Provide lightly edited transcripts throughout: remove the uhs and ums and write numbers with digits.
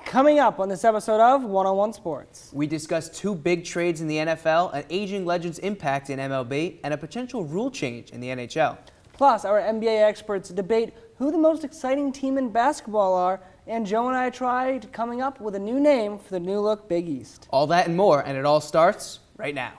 Coming up on this episode of 101 Sports. We discuss two big trades in the NFL, an aging legend's impact in MLB, and a potential rule change in the NHL. Plus, our NBA experts debate who the most exciting team in basketball are, and Joe and I tried coming up with a new name for the new look Big East. All that and more, and it all starts right now.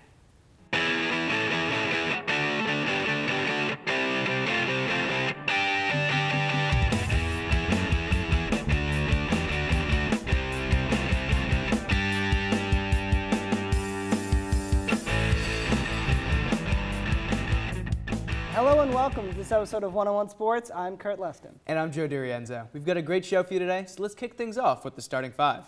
Hello and welcome to this episode of 101 Sports. I'm Kurt Leston. And I'm Joe DiRienzo. We've got a great show for you today, so let's kick things off with the starting five.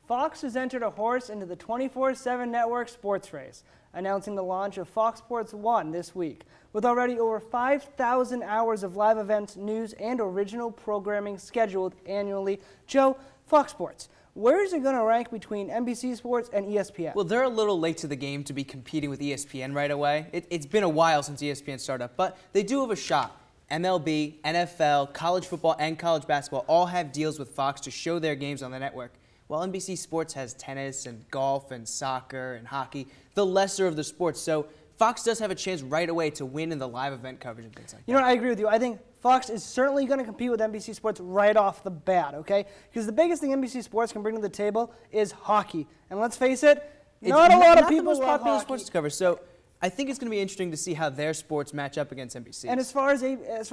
Fox has entered a horse into the 24/7 network sports race, announcing the launch of Fox Sports 1 this week. With already over 5,000 hours of live events, news, and original programming scheduled annually, Joe, Fox Sports, where is it going to rank between NBC Sports and ESPN? Well, they're a little late to the game to be competing with ESPN right away. It's been a while since ESPN started up, but they do have a shot. MLB, NFL, college football, and college basketball all have deals with Fox to show their games on the network. While NBC Sports has tennis and golf and soccer and hockey, the lesser of the sports. So Fox does have a chance right away to win in the live event coverage and things like that. You know what, I agree with you. I think Fox is certainly going to compete with NBC Sports right off the bat, okay? Because the biggest thing NBC Sports can bring to the table is hockey. And let's face it, not a lot of people love love popular hockey. sports to cover. So I think it's going to be interesting to see how their sports match up against NBC. And as far as ESPN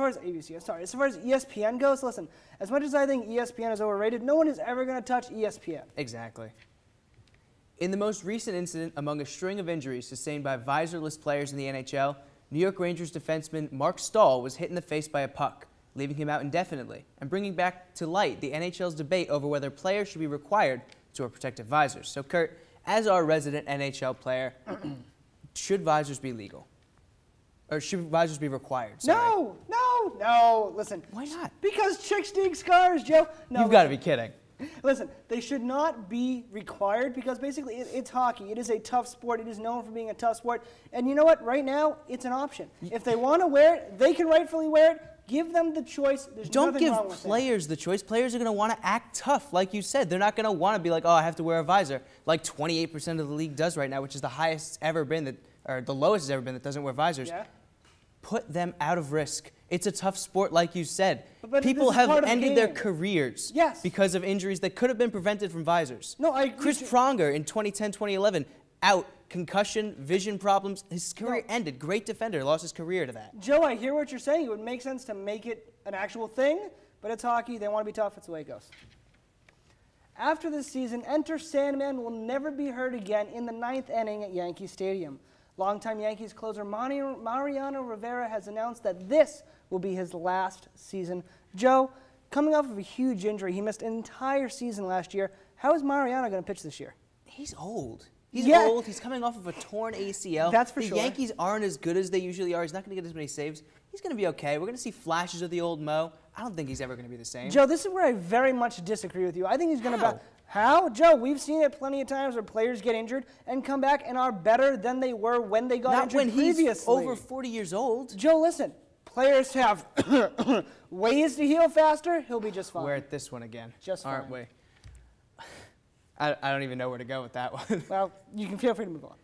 goes, listen, as much as I think ESPN is overrated, no one is ever going to touch ESPN. Exactly. In the most recent incident among a string of injuries sustained by visorless players in the NHL, New York Rangers defenseman Mark Stahl was hit in the face by a puck, leaving him out indefinitely, and bringing back to light the NHL's debate over whether players should be required to wear protective visors. So, Kurt, as our resident NHL player, should visors be legal? Or should visors be required? Sorry. No. Listen. Why not? Because chicks dig scars, Joe. No, You've got to be kidding. Listen, they should not be required because basically it's hockey. It is a tough sport. It is known for being a tough sport. And you know what? Right now, it's an option. If they want to wear it, they can rightfully wear it. Give them the choice. There's Don't nothing give wrong with players the choice. Players are going to want to act tough, like you said. They're not going to want to be like, oh, I have to wear a visor, like 28% of the league does right now, which is the highest it's ever been, or the lowest it's ever been that doesn't wear visors. Yeah. Put them out of risk. It's a tough sport, like you said. But people this is have part of the ended their game. careers Yes. because of injuries that could have been prevented from visors. No, I agree. Chris Pronger in 2010, 2011, out, concussion, vision problems. His career ended. Great defender, lost his career to that. Joe, I hear what you're saying. It would make sense to make it an actual thing, but it's hockey. They want to be tough. It's the way it goes. After this season, Enter Sandman will never be heard again in the 9th inning at Yankee Stadium. Longtime Yankees closer Mariano Rivera has announced that this will be his last season. Joe, coming off of a huge injury, he missed an entire season last year. How is Mariano going to pitch this year? He's old. He's Yeah. old. He's coming off of a torn ACL. That's for the sure. The Yankees aren't as good as they usually are. He's not going to get as many saves. He's going to be okay. We're going to see flashes of the old Mo. I don't think he's ever going to be the same. Joe, this is where I very much disagree with you. I think he's going to... How? Joe, we've seen it plenty of times where players get injured and come back and are better than they were when they got Not injured when previously. he's over 40 years old. Joe, listen. Players have ways to heal faster. He'll be just fine. We're at this one again. Just fine. Aren't we? I don't even know where to go with that one. Well, you can feel free to move on.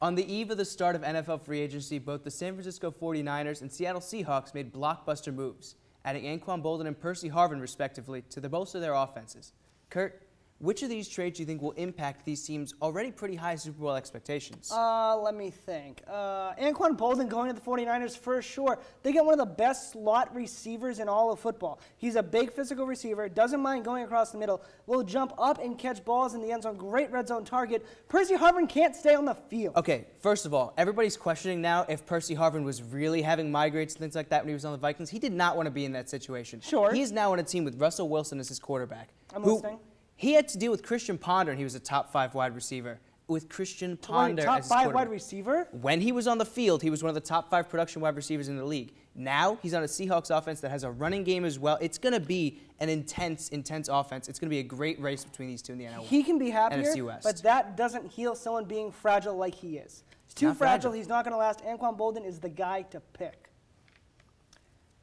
On the eve of the start of NFL free agency, both the San Francisco 49ers and Seattle Seahawks made blockbuster moves, adding Anquan Boldin and Percy Harvin, respectively, to the bolster their offenses. Kurt, which of these trades do you think will impact these teams' already pretty high Super Bowl expectations? Let me think. Anquan Boldin going to the 49ers for sure. They get one of the best slot receivers in all of football. He's a big physical receiver, doesn't mind going across the middle, will jump up and catch balls in the end zone, great red zone target. Percy Harvin can't stay on the field. Okay, first of all, everybody's questioning now if Percy Harvin was really having migraines and things like that when he was on the Vikings. He did not want to be in that situation. Sure. He's now on a team with Russell Wilson as his quarterback. I'm listening. He had to deal with Christian Ponder, and he was a top 5 wide receiver. With Christian Ponder top as his 5 quarterback. wide receiver? When he was on the field, he was one of the top 5 production wide receivers in the league. Now he's on a Seahawks offense that has a running game as well. It's going to be an intense offense. It's going to be a great race between these two in the NFL. He can be happier, NFC West. but that doesn't heal someone being fragile like he is. He's too Not fragile. fragile. He's not going to last. Anquan Boldin is the guy to pick.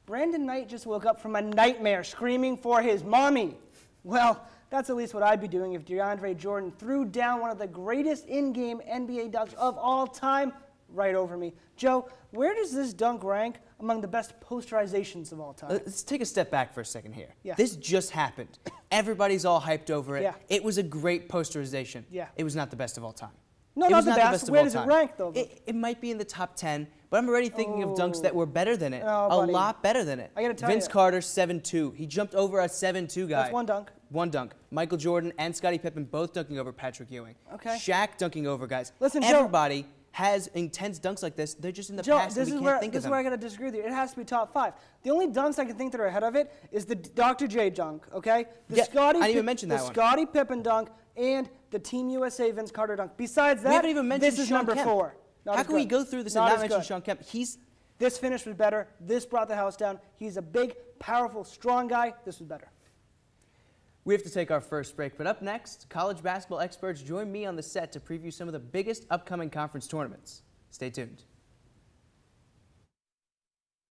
Brandon Knight just woke up from a nightmare screaming for his mommy. Well, that's at least what I'd be doing if DeAndre Jordan threw down one of the greatest in-game NBA dunks of all time right over me. Joe, where does this dunk rank among the best posterizations of all time? Let's take a step back for a second here. Yeah. This just happened. Everybody's all hyped over it. Yeah. It was a great posterization. Yeah. It was not the best of all time. No, It not was the best. of Where all does it time. rank, though? It might be in the top 10, but I'm already thinking of dunks that were better than it. Oh, a buddy. lot better than it. I gotta tell Vince you. Carter, 7'2". He jumped over a 7'2" guy. That's one dunk. One dunk. Michael Jordan and Scottie Pippen both dunking over Patrick Ewing. Okay. Shaq dunking over guys. Listen, Joe. Everybody has intense dunks like this. They're just in the Joe, past and this we is can't think this of is them. where I gotta disagree with you. It has to be top 5. The only dunks I can think that are ahead of it is the Dr. J dunk. Okay, Yeah, I didn't even mention that the one. Scottie Pippen dunk and the Team USA Vince Carter dunk. Besides that, We haven't even mentioned this is Sean number Kemp. 4. Not How as can we good. go through this Not and as not mention good. Sean Kemp? This finish was better. This brought the house down. He's a big, powerful, strong guy. This was better. We have to take our first break, but up next, college basketball experts join me on the set to preview some of the biggest upcoming conference tournaments. Stay tuned.